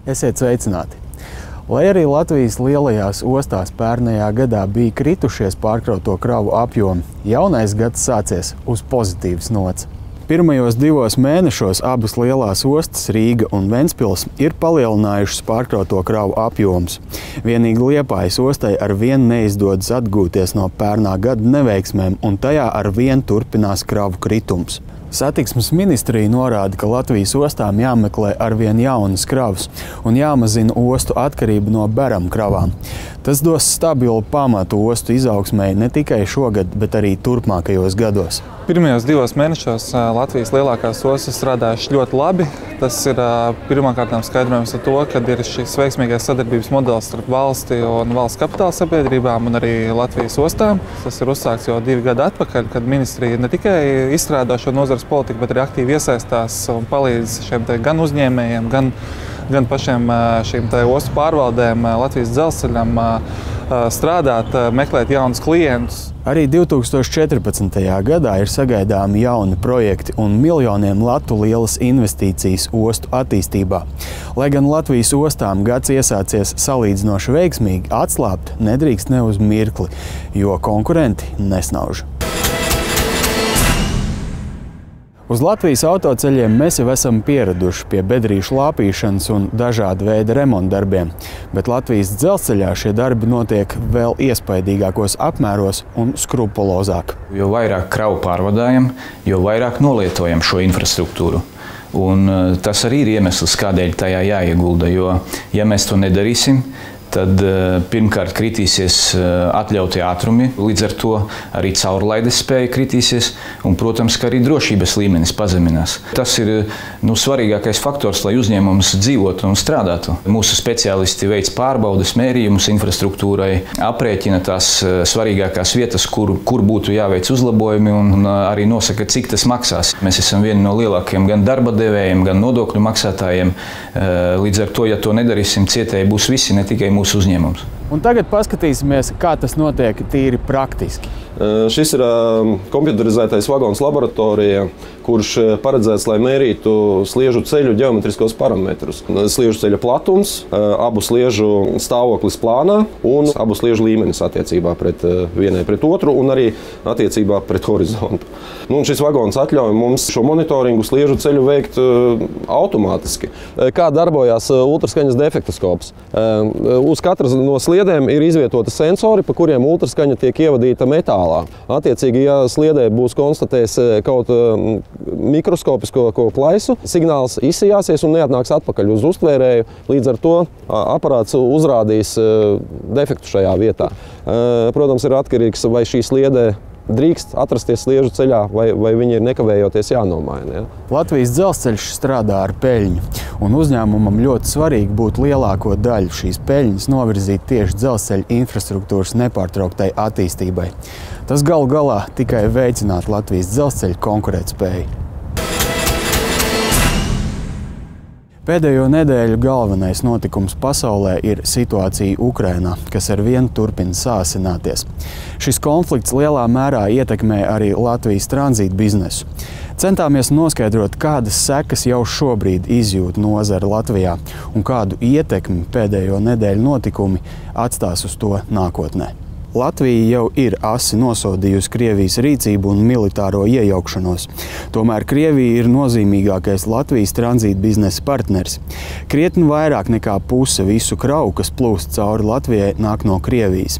Esiet sveicināti! Lai arī Latvijas lielajās ostās pērnajā gadā bija kritušies pārkrauto kravu apjomi, jaunais gads sācies uz pozitīvas nots. Pirmajos 2 mēnešos abas lielās ostas, Rīga un Ventspils, ir palielinājušas pārkrauto kravu apjomus. Vienīgi Liepājas ostai arvien neizdodas atgūties no pērnā gada neveiksmēm, un tajā arvien turpinās kravu kritums. Satiksmes ministrija norāda, ka Latvijas ostām jāmeklē arvien jaunas kravas un jāmazina ostu atkarība no beram kravām. Tas dos stabilu pamatu ostu izaugsmei ne tikai šogad, bet arī turpmākajos gados. Pirmajos 2 mēnešos Latvijas lielākās ostas strādājušas ļoti labi. Tas ir pirmkārtām skaidrojums ar to, ka ir šis veiksmīgais sadarbības modelis starp valsti un valsts kapitāla sabiedrībām un arī Latvijas ostām. Tas ir uzsākts jau 2 gadi atpakaļ, kad ministrija ne tikai izstrādā šo nozares politiku, bet arī aktīvi iesaistās un palīdz šiem gan uzņēmējiem, gan pašiem šīm ostu pārvaldēm, Latvijas dzelzceļam strādāt, meklēt jaunus klientus. Arī 2014. gadā ir sagaidāmi jauni projekti un miljoniem latu lielas investīcijas ostu attīstībā. Lai gan Latvijas ostām gads iesācies salīdzinoši veiksmīgi, atslābt nedrīkst ne uz mirkli, jo konkurenti nesnauž. Uz Latvijas autoceļiem mēs jau esam pieraduši pie bedrīšu lāpīšanas un dažāda veida remontdarbiem, bet Latvijas dzelzceļā šie darbi notiek vēl iespaidīgākos apmēros un skrupulozāk. Jo vairāk kravu pārvadājam, jo vairāk nolietojam šo infrastruktūru. Un tas arī ir iemesls, kādēļ tajā jāiegulda, jo ja mēs to nedarīsim, tad pirmkārt kritīsies atļautie ātrumi, līdz ar to arī caurlaides spēja kritīsies un, protams, ka arī drošības līmenis pazeminās. Tas ir svarīgākais faktors, lai uzņēmums dzīvotu un strādātu. Mūsu speciālisti veic pārbaudes, mērījumus infrastruktūrai, aprēķina tās svarīgākās vietas, kur būtu jāveic uzlabojumi un arī nosaka, cik tas maksās. Mēs esam vieni no lielākajiem gan darba devējiem, gan nodokļu maksātājiem. Līdz ar to, ja to nedarīsim, cietēji būs visi, ne tikai mūsu uzņēmums. Un tagad paskatīsimies, kā tas notiek tīri praktiski. Šis ir kompjuterizētais vagons laboratorija, kurš paredzēts, lai mērītu sliežu ceļu ģeometriskos parametrus. Sliežu ceļa platums, abu sliežu stāvoklis plānā un abu sliežu līmenis attiecībā vienai pret otru un arī attiecībā pret horizontu. Šis vagons atļauj mums šo monitoringu sliežu ceļu veikt automātiski. Kā darbojās ultraskaņas defektoskops? Uz katras no sliedēm ir izvietoti sensori, pa kuriem ultraskaņa tiek ievadīta metālā. Attiecīgi, ja sliedē būs konstatējis kaut mikroskopisko plaisu, signāls izsijāsies un neatnāks atpakaļ uz uztvērēju. Līdz ar to aparāts uzrādīs defektu šajā vietā. Protams, ir atkarīgs, vai šī sliedē drīkst atrasties sliežu ceļā, vai viņi ir nekavējoties jānomaina. Latvijas dzelzceļš strādā ar peļņu, un uzņēmumam ļoti svarīgi būtu lielāko daļu šīs peļņas novirzīt tieši dzelzceļa infrastruktūras nepārtrauktai attīstībai. Tas galu galā tikai veicinātu Latvijas dzelzceļa konkurētspēju. Pēdējo nedēļu galvenais notikums pasaulē ir situācija Ukrainā, kas arvien turpina sāsināties. Šis konflikts lielā mērā ietekmē arī Latvijas tranzīta biznesu. Centāmies noskaidrot, kādas sekas jau šobrīd izjūt nozara Latvijā un kādu ietekmi pēdējo nedēļu notikumi atstās uz to nākotnē. Latvija jau ir asi nosodījusi Krievijas rīcību un militāro iejaukšanos. Tomēr Krievija ir nozīmīgākais Latvijas tranzīta biznesa partners. Krietni vairāk nekā puse visu kravu, kas plūst cauri Latvijai, nāk no Krievijas.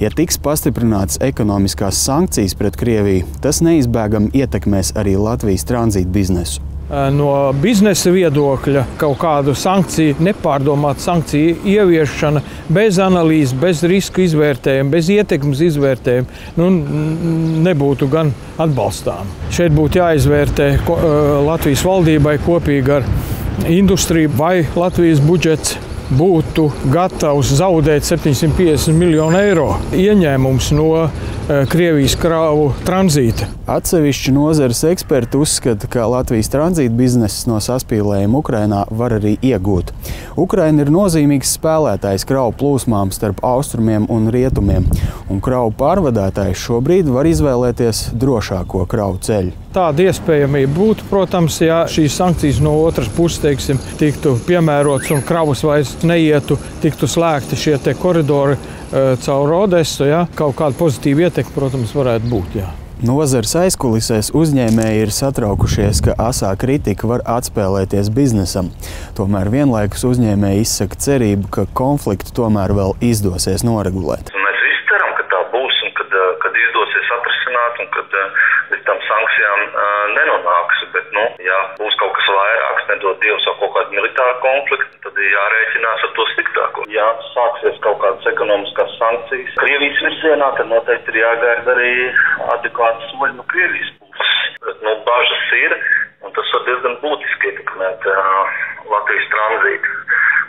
Ja tiks pastiprinātas ekonomiskās sankcijas pret Krieviju, tas neizbēgami ietekmēs arī Latvijas tranzīta biznesu. No biznesa viedokļa kaut kādu sankciju, nepārdomātu sankciju ieviešana bez analīzes, bez risku izvērtējuma, bez ietekmes izvērtējuma nebūtu gan atbalstām. Šeit būtu jāizvērtē Latvijas valdībai kopīgi ar industriju, vai Latvijas budžets būtu gatavs zaudēt 750 miljonu eiro ieņēmums no Krievijas kravu tranzīta. Atsevišķi nozares eksperti uzskata, ka Latvijas tranzīta bizness no saspīlējuma Ukrainā var arī iegūt. Ukraina ir nozīmīgs spēlētājs kravu plūsmām starp austrumiem un rietumiem, un kravu pārvadātājs šobrīd var izvēlēties drošāko kravu ceļu. Tāda iespējamība būtu, protams, ja šīs sankcijas no otras puses, teiksim, tiktu piemērotas un kravas vairs neietu, tiktu slēgti šie te koridori caur Odesu. Ja? Kaut kāda pozitīva ietekme, protams, varētu būt. Jā. Nozares aizkulisēs uzņēmēji ir satraukušies, ka asā kritika var atspēlēties biznesam. Tomēr vienlaikus uzņēmēji izsaka cerību, ka konfliktu tomēr vēl izdosies noregulēt. Mēs visi ceram, ka tā būs un kad izdosies atrisināt un kad līdz tam sankcijām nenonāks. Bet, ja būs kaut kas vairāks, nedod Dievs ar kaut kādu militāru konfliktu, tad jārēķinās ar to sliktāko. Ja sāksies kaut kādas ekonomiskas sankcijas Krievijas virzienā, tad noteikti ir jāgaida arī adekvāti soļi no Krievijas puses. Bet, bažas ir, un tas var diezgan būtiski ietekmēt Latvijas tranzītu,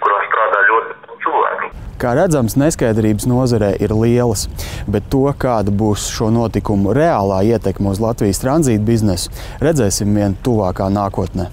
kurā strādā ļoti cilvēku. Kā redzams, neskaidrības nozarē ir lielas, bet to, kāda būs šo notikumu reālā ietekme uz Latvijas tranzīta biznesu, redzēsim vien tuvākā nākotnē.